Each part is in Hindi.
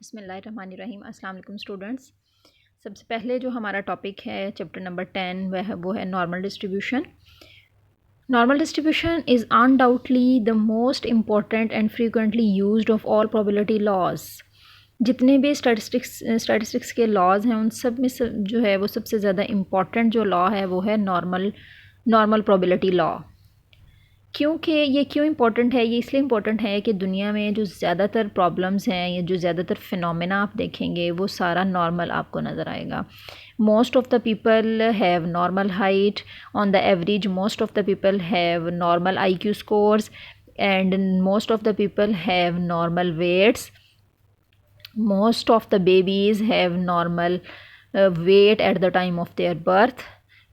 बिस्मिल्लाहिर्रहमानिर्रहीम। अस्सलाम वालेकुम स्टूडेंट्स। सबसे पहले जो हमारा टॉपिक है चैप्टर नंबर 10 वो है normal distribution. Normal distribution is undoubtedly the most important and frequently used of all probability laws. जितने भी स्टैटिस्टिक्स के लॉज हैं उन सब में जो है वो सबसे ज़्यादा इम्पॉर्टेंट जो लॉ है वो है नॉर्मल प्रोबेबिलिटी लॉ। क्योंकि ये क्यों इम्पोर्टेंट है, ये इसलिए इम्पोर्टेंट है कि दुनिया में जो ज़्यादातर प्रॉब्लम्स हैं या जो ज़्यादातर फिनोमेना आप देखेंगे वो सारा नॉर्मल आपको नज़र आएगा। Most of the people have normal height on the average, most of the people have normal IQ scores and most of the people have normal weights, most of the babies have normal weight at the time of their birth.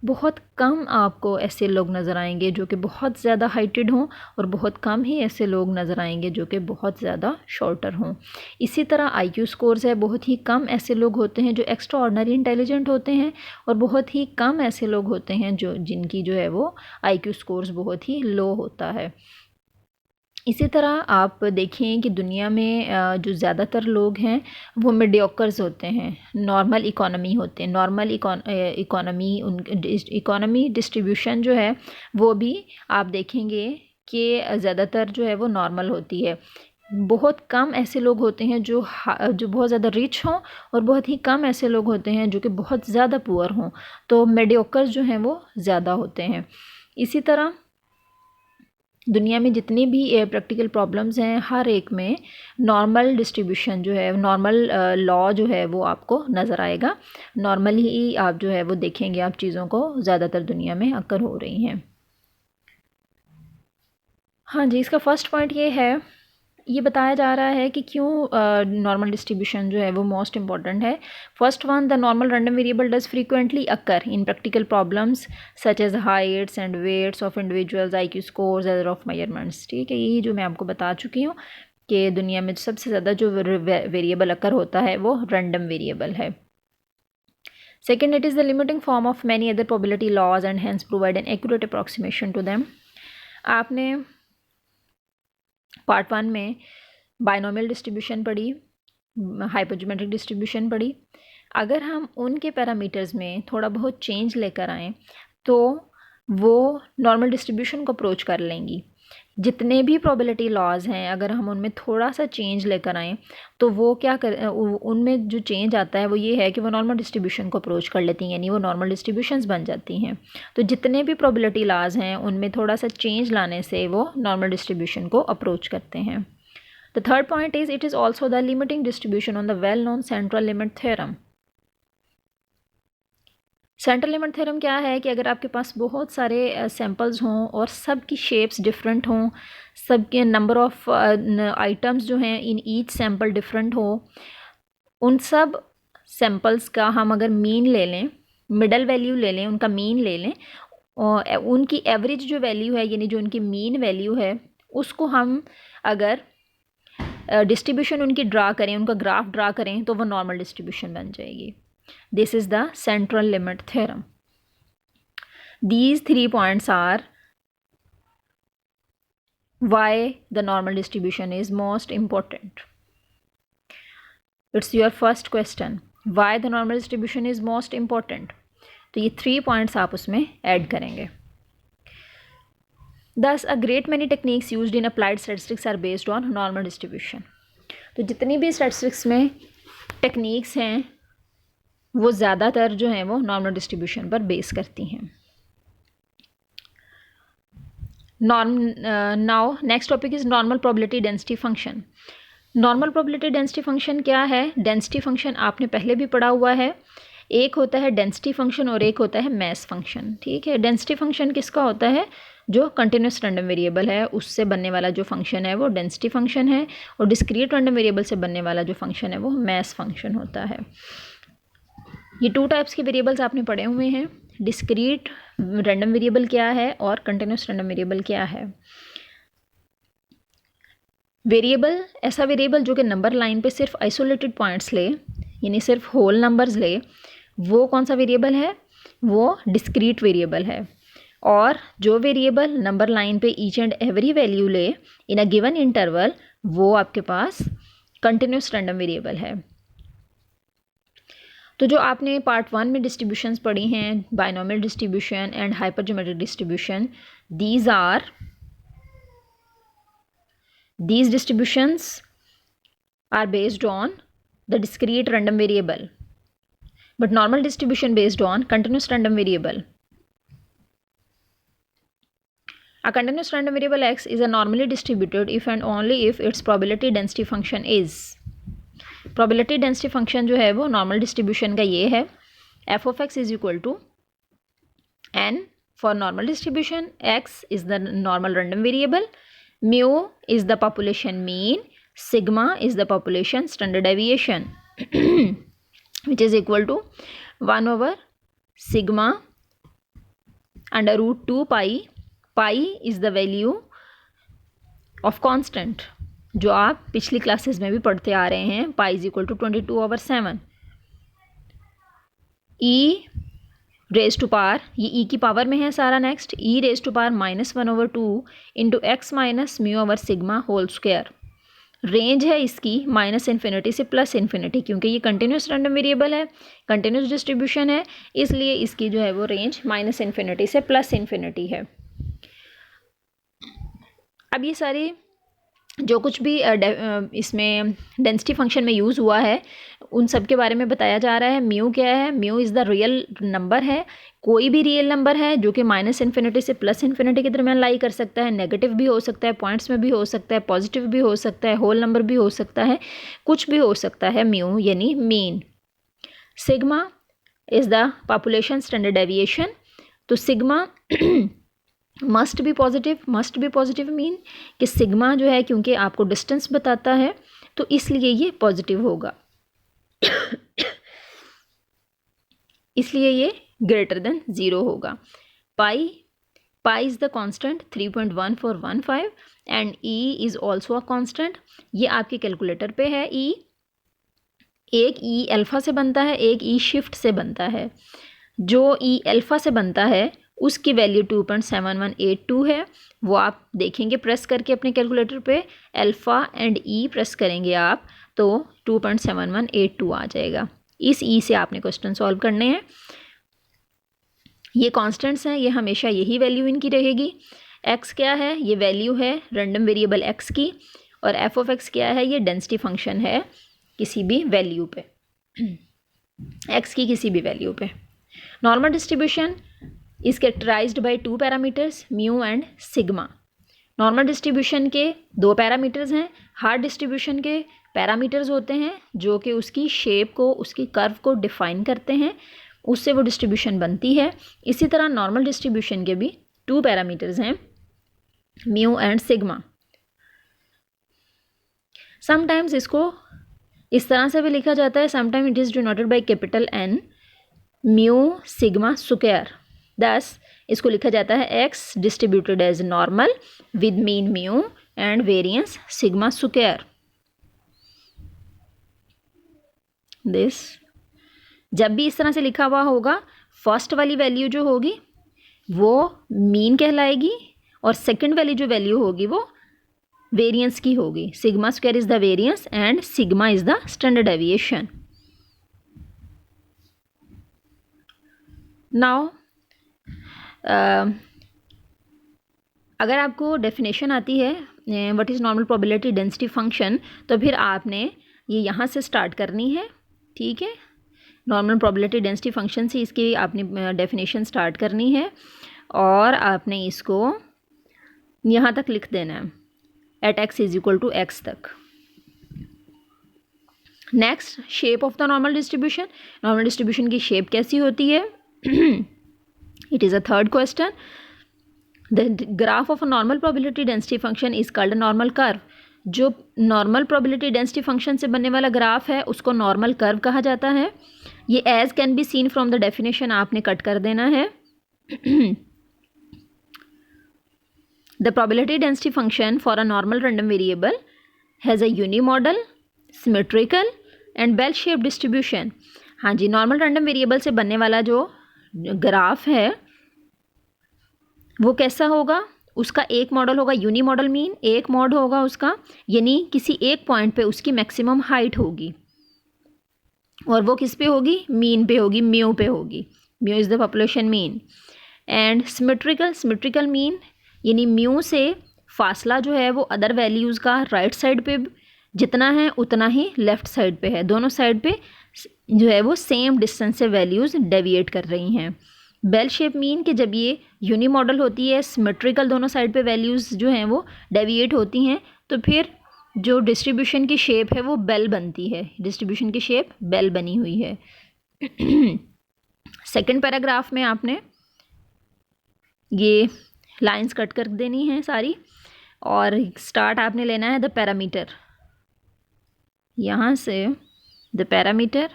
बहुत कम आपको ऐसे लोग नज़र आएंगे जो कि बहुत ज़्यादा हाइटेड हों और बहुत कम ही ऐसे लोग नज़र आएंगे जो कि बहुत ज़्यादा शॉर्टर हों। इसी तरह IQ स्कोर्स है, बहुत ही कम ऐसे लोग होते हैं जो एक्स्ट्रा ऑर्डिनरी इंटेलिजेंट होते हैं और बहुत ही कम ऐसे लोग होते हैं जिनकी जो है वो IQ स्कोर्स बहुत ही लो होता है। इसी तरह आप देखें कि दुनिया में जो ज़्यादातर लोग हैं वो मीडियोकर्स होते हैं, नॉर्मल इकोनॉमी होते हैं। नॉर्मल इकोनॉमी डिस्ट्रीब्यूशन जो है वो भी आप देखेंगे कि ज़्यादातर जो है वो नॉर्मल होती है। बहुत कम ऐसे लोग होते हैं जो बहुत ज़्यादा रिच हों और बहुत ही कम ऐसे लोग होते हैं जो कि बहुत ज़्यादा पुअर हों। तो मीडियोकर्स जो हैं वो ज़्यादा होते हैं। इसी तरह दुनिया में जितनी भी प्रैक्टिकल प्रॉब्लम्स हैं हर एक में नॉर्मल डिस्ट्रीब्यूशन जो है, नॉर्मल लॉ जो है वो आपको नज़र आएगा। नॉर्मल ही आप जो है वो देखेंगे आप चीज़ों को ज़्यादातर दुनिया में अक्कर हो रही हैं। हाँ जी, इसका फर्स्ट पॉइंट ये है, ये बताया जा रहा है कि क्यों नॉर्मल डिस्ट्रीब्यूशन जो है वो मोस्ट इम्पॉर्टेंट है। First one, the normal random variable does frequently occur in practical problems such as heights and weights of individuals, IQ scores, error of measurements. ठीक है, यही जो मैं आपको बता चुकी हूँ कि दुनिया में सबसे ज़्यादा जो वेरिएबल अकर होता है वो रैंडम वेरिएबल है। Second, it is the limiting form of many other probability laws and hence provide an accurate approximation to them. आपने पार्ट 1 में बाइनोमियल डिस्ट्रीब्यूशन पढ़ी, हाइपोजीमेट्रिक डिस्ट्रीब्यूशन पढ़ी। अगर हम उनके पैरामीटर्स में थोड़ा बहुत चेंज लेकर आएँ तो वो नॉर्मल डिस्ट्रीब्यूशन को अप्रोच कर लेंगी। जितने भी प्रोबेबिलिटी लॉज हैं अगर हम उनमें थोड़ा सा चेंज लेकर आएँ तो वो क्या उनमें जो चेंज आता है वो ये है कि वो नॉर्मल डिस्ट्रीब्यूशन को अप्रोच कर लेती हैं, यानी वो नॉर्मल डिस्ट्रीब्यूशंस बन जाती हैं। तो जितने भी प्रोबेबिलिटी लॉज हैं उनमें थोड़ा सा चेंज लाने से वो नॉर्मल डिस्ट्रीब्यूशन को अप्रोच करते हैं। The third point is it is also the limiting distribution on the well-known central limit theorem. Central limit theorem क्या है कि अगर आपके पास बहुत सारे सैम्पल्स हों और सब की शेप्स डिफरेंट हों, सबके नंबर ऑफ आइटम्स जो हैं इन ईच सैम्पल डिफरेंट हो, उन सब सैम्पल्स का हम अगर मीन ले लें, मिडल वैल्यू ले लें, उनका मीन ले लें और उनकी एवरेज जो वैल्यू है यानी जो उनकी मीन वैल्यू है उसको हम अगर डिस्ट्रीब्यूशन उनकी ड्रा करें, उनका ग्राफ ड्रा करें तो वो नॉर्मल डिस्ट्रीब्यूशन बन जाएगी। This is the central limit theorem. These 3 points are why the normal distribution is most important. It's your first question, why the normal distribution is most important. तो ये 3 points आप उसमें ऐड करेंगे। Thus, a great many techniques used in applied statistics are based on normal distribution. तो जितनी भी स्टैटिस्टिक्स में टेक्निक्स हैं वो ज़्यादातर जो हैं वो नॉर्मल डिस्ट्रीब्यूशन पर बेस करती हैं। Now next topic is normal probability density function. Normal probability density function क्या है? डेंसिटी फंक्शन आपने पहले भी पढ़ा हुआ है। एक होता है डेंसिटी फंक्शन और एक होता है मैस फंक्शन। ठीक है, डेंसिटी फंक्शन किसका होता है? जो कंटिन्यूस रैंडम वेरिएबल है उससे बनने वाला जो फंक्शन है वो डेंसिटी फंक्शन है और डिस्क्रीट रैंडम वेरिएबल से बनने वाला जो फंक्शन है वो मैस फंक्शन होता है। ये 2 टाइप्स के वेरिएबल्स आपने पढ़े हुए हैं, डिस्क्रीट रैंडम वेरिएबल क्या है और कंटिन्यूस रैंडम वेरिएबल क्या है। वेरिएबल ऐसा वेरिएबल जो कि नंबर लाइन पे सिर्फ आइसोलेटेड पॉइंट्स ले यानी सिर्फ होल नंबर्स ले, वो कौन सा वेरिएबल है? वो डिस्क्रीट वेरिएबल है। और जो वेरिएबल नंबर लाइन पे ईच एंड एवरी वैल्यू ले इन अ गिवन इंटरवल वो आपके पास कंटिन्यूस रैंडम वेरिएबल है। तो जो आपने पार्ट 1 में डिस्ट्रीब्यूशंस पढ़ी हैं, binomial distribution and hypergeometric distribution, these distributions are based on the discrete random variable, but normal distribution based on continuous random variable. A continuous random variable x is a normally distributed if and only if its probability density function is. probability density function जो है वो normal distribution का ये है, f of x is equal to n for normal distribution, x is the normal random variable, mu is the population mean, sigma is the population standard deviation which is equal to 1 over sigma under root 2 pi. Pi is the value of constant जो आप पिछली क्लासेस में भी पढ़ते आ रहे हैं. Pi is equal to 22/7. E raise to power, ये ई की पावर में है सारा. Next e raise to power -1/2 into x minus mu over sigma whole square. Range है इसकी -∞ से +∞, क्योंकि ये कंटिन्यूस रैंडम वेरिएबल है, कंटिन्यूस डिस्ट्रीब्यूशन है, इसलिए इसकी जो है वो रेंज -∞ से +∞ है. अब ये सारी जो कुछ भी इसमें डेंसिटी फंक्शन में यूज़ हुआ है उन सब के बारे में बताया जा रहा है. म्यू क्या है? Mu is the real number है, कोई भी रियल नंबर है जो कि -∞ से +∞ के दरमियान लाई कर सकता है. नेगेटिव भी हो सकता है, पॉइंट्स में भी हो सकता है, पॉजिटिव भी हो सकता है, होल नंबर भी हो सकता है, कुछ भी हो सकता है. म्यू यानी mean. Sigma is the population standard deviation. तो sigma must be positive mean कि सिग्मा जो है क्योंकि आपको डिस्टेंस बताता है तो इसलिए ये पॉजिटिव होगा इसलिए ये ग्रेटर देन 0 होगा. Pi is the constant 3.1415 and e is also a constant. ये आपके कैलकुलेटर पे है. ई एक ई अल्फ़ा से बनता है, एक ई शिफ्ट से बनता है. जो ई अल्फ़ा से बनता है उसकी वैल्यू 2.7182 है. वो आप देखेंगे प्रेस करके अपने कैलकुलेटर पे, अल्फ़ा एंड ई प्रेस करेंगे आप तो 2.7182 आ जाएगा. इस ई से आपने क्वेश्चन सॉल्व करने हैं. ये कांस्टेंट्स हैं, ये हमेशा यही वैल्यू इनकी रहेगी. एक्स क्या है? ये वैल्यू है रैंडम वेरिएबल एक्स की, और एफ ऑफ एक्स क्या है? ये डेंसिटी फंक्शन है किसी भी वैल्यू पे, एक्स की किसी भी वैल्यू पे. Normal distribution is characterized by 2 parameters mu and sigma. Normal distribution के 2 पैरामीटर्स हैं. हार्ड डिस्ट्रीब्यूशन के पैरामीटर्स होते हैं जो कि उसकी शेप को, उसकी कर्व को डिफाइन करते हैं, उससे वो डिस्ट्रीब्यूशन बनती है. इसी तरह नॉर्मल डिस्ट्रीब्यूशन के भी 2 पैरामीटर्स हैं, म्यू एंड सिग्मा. समटाइम्स इसको इस तरह से भी लिखा जाता है, sometime it is denoted by capital N mu sigma square. दस इसको लिखा जाता है x distributed as normal with mean mu and variance sigma square. This जब भी इस तरह से लिखा हुआ होगा, फर्स्ट वाली वैल्यू जो होगी वो मीन कहलाएगी और सेकंड वाली जो वैल्यू होगी वो वेरिएंस की होगी. Sigma square is the variance and sigma is the standard deviation. Now अगर आपको डेफिनेशन आती है what is normal probability density function, तो फिर आपने ये यहाँ से स्टार्ट करनी है. ठीक है, नॉर्मल प्रोबेबिलिटी डेंसिटी फंक्शन से इसकी आपने डेफिनेशन स्टार्ट करनी है और आपने इसको यहाँ तक लिख देना है, at x is equal to x तक. Next, shape of the normal distribution. Normal distribution की शेप कैसी होती है? It is a third question. The graph of a normal probability density function is called a normal curve. जो नॉर्मल प्रोबेबिलिटी डेंसिटी फंक्शन से बनने वाला ग्राफ है उसको नॉर्मल कर्व कहा जाता है. ये as can be seen from the definition आपने कट कर देना है. The probability density function for a normal random variable has a unimodal, symmetrical and bell shape distribution. हाँ जी, नॉर्मल रैंडम वेरिएबल से बनने वाला जो ग्राफ है वो कैसा होगा? उसका एक मॉडल होगा यूनी मॉडल मीन, एक मॉड होगा उसका, यानी किसी एक पॉइंट पे उसकी मैक्सिमम हाइट होगी, और वो किस पे होगी, मीन पे होगी, म्यू पे होगी। Mu is the population mean. And symmetrical mean, यानी म्यू से फासला जो है वो अदर वैल्यूज़ का राइट साइड पे जितना है उतना ही लेफ़्ट साइड पे है, दोनों साइड पे जो है वो सेम डिस्टेंस से वैल्यूज़ डेविएट कर रही हैं। बेल शेप मीन कि जब ये यूनी मॉडल होती है, सिमेट्रिकल दोनों साइड पे वैल्यूज़ जो हैं वो डेविएट होती हैं, तो फिर जो डिस्ट्रीब्यूशन की शेप है वो बेल बनती है, डिस्ट्रीब्यूशन की शेप बेल बनी हुई है। सेकंड पैराग्राफ में आपने ये लाइंस कट कर देनी है सारी, और स्टार्ट आपने लेना है द पैरामीटर। यहाँ से the parameter,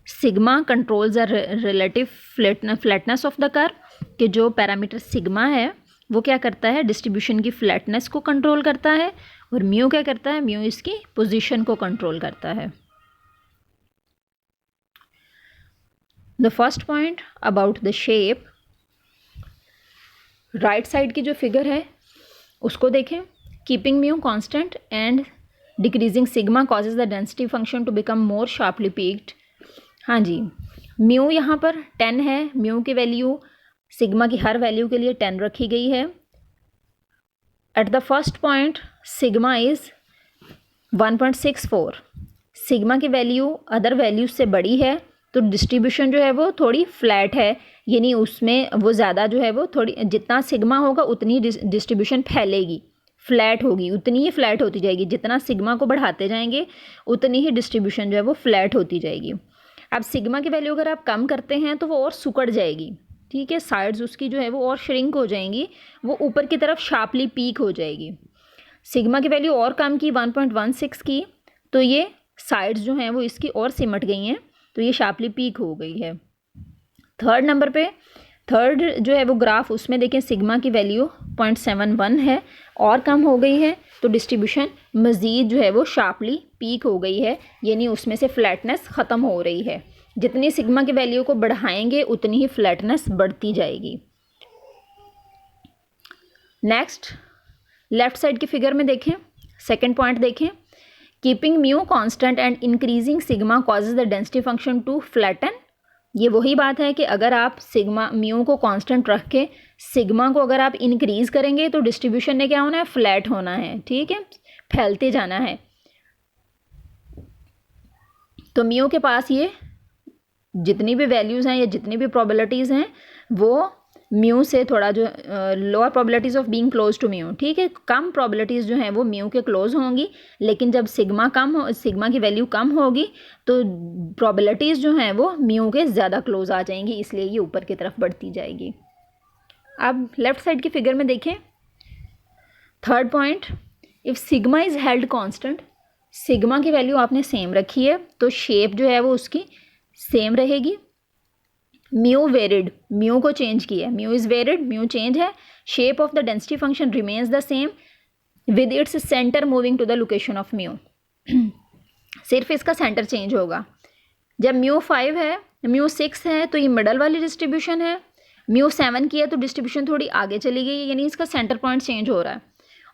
sigma controls the relative flatness of the curve, कि जो पैरामीटर सिग्मा है वो क्या करता है, डिस्ट्रीब्यूशन की फ्लैटनेस को कंट्रोल करता है, और म्यू क्या करता है, म्यू इसकी पोजीशन को कंट्रोल करता है। The first point about the shape, right side की जो फिगर है उसको देखें। Keeping mu constant and decreasing sigma causes the density function to become more sharply peaked. हाँ जी, म्यू यहाँ पर 10 है, म्यू की वैल्यू सिग्मा की हर वैल्यू के लिए 10 रखी गई है। At the first point sigma is 1.64, sigma की वैल्यू अदर वैल्यूज से बड़ी है, तो डिस्ट्रीब्यूशन जो है वो थोड़ी फ्लैट है, यानी उसमें वो ज़्यादा जो है वो थोड़ी, जितना सिग्मा होगा उतनी डिस्ट्रीब्यूशन फैलेगी, फ्लैट होगी, उतनी ही फ्लैट होती जाएगी, जितना सिग्मा को बढ़ाते जाएंगे उतनी ही डिस्ट्रीब्यूशन जो है वो फ्लैट होती जाएगी। अब सिग्मा की वैल्यू अगर आप कम करते हैं तो वो और सुकड़ जाएगी, ठीक है, साइड्स उसकी जो है वो और श्रिंक हो जाएंगी, वो ऊपर की तरफ शार्पली पीक हो जाएगी। सिग्मा की वैल्यू और कम की 1.16 की, तो ये साइड्स जो हैं वो इसकी और सिमट गई हैं, तो ये शार्पली पीक हो गई है। थर्ड नंबर पे, थर्ड जो है वो ग्राफ, उसमें देखें सिग्मा की वैल्यू 0.71 है, और कम हो गई है, तो डिस्ट्रीब्यूशन मज़ीद जो है वो शार्पली पीक हो गई है, यानी उसमें से फ्लैटनेस ख़त्म हो रही है। जितनी सिग्मा की वैल्यू को बढ़ाएंगे उतनी ही फ्लैटनेस बढ़ती जाएगी। नेक्स्ट लेफ्ट साइड की फिगर में देखें, सेकेंड पॉइंट देखें, keeping mu constant and increasing sigma causes the density function to flatten. ये वही बात है कि अगर आप सिग्मा म्यू को कांस्टेंट रख के सिग्मा को अगर आप इंक्रीज़ करेंगे तो डिस्ट्रीब्यूशन ने क्या होना है, फ्लैट होना है, ठीक है, फैलते जाना है। तो म्यू के पास ये जितनी भी वैल्यूज़ हैं या जितनी भी प्रोबेबिलिटीज़ हैं वो म्यू से थोड़ा जो lower probabilities of being close to mu, ठीक है, कम प्रोबेबिलिटीज़ जो हैं वो म्यू के क्लोज होंगी, लेकिन जब सिग्मा सिग्मा की वैल्यू कम होगी तो प्रोबेबिलिटीज़ जो हैं वो म्यू के ज़्यादा क्लोज आ जाएंगी, इसलिए ये ऊपर की तरफ बढ़ती जाएगी। अब लेफ्ट साइड की फिगर में देखें, third point, if sigma is held constant, sigma की वैल्यू आपने सेम रखी है तो शेप जो है वो उसकी सेम रहेगी। म्यू वेरिड, म्यू को चेंज किया है, mu is varied, mu change है, shape of the density function remains the same with its centre moving to the location of mu. सिर्फ इसका सेंटर चेंज होगा। जब म्यू 5 है, म्यू 6 है तो ये मिडल वाली डिस्ट्रीब्यूशन है, म्यू 7 की है तो डिस्ट्रीब्यूशन थोड़ी आगे चली गई, यानी इसका सेंटर पॉइंट चेंज हो रहा है।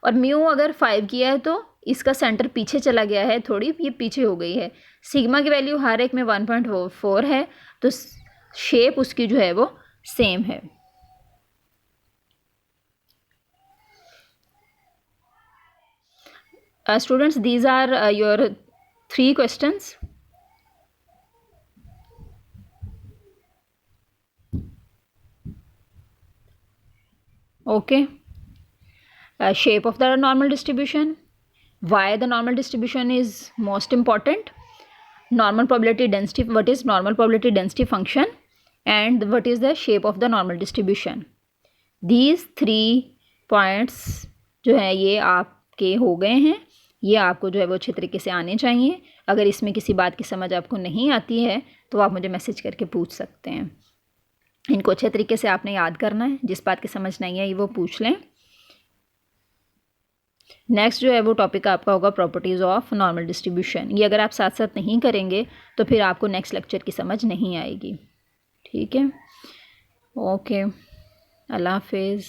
और म्यू अगर 5 किया है तो इसका सेंटर पीछे चला गया है, थोड़ी ये पीछे हो गई है। सिग्मा की वैल्यू हर एक में 1.4 है, तो शेप उसकी जो है वो सेम है। Students, these are your 3 questions. Okay, shape of the normal distribution, why the normal distribution is most important, normal probability density, what is normal probability density function, and what is the shape of the normal distribution. These 3 points जो है ये आपके हो गए हैं, ये आपको जो है वो अच्छे तरीके से आने चाहिए। अगर इसमें किसी बात की समझ आपको नहीं आती है तो आप मुझे मैसेज करके पूछ सकते हैं। इनको अच्छे तरीके से आपने याद करना है, जिस बात की समझ नहीं आई वो पूछ लें। नेक्स्ट जो है वो टॉपिक आपका होगा प्रॉपर्टीज़ ऑफ नॉर्मल डिस्ट्रीब्यूशन। ये अगर आप साथ साथ नहीं करेंगे तो फिर आपको नेक्स्ट लेक्चर की समझ नहीं आएगी, ठीक है। ओके, अल्लाह हाफिज़।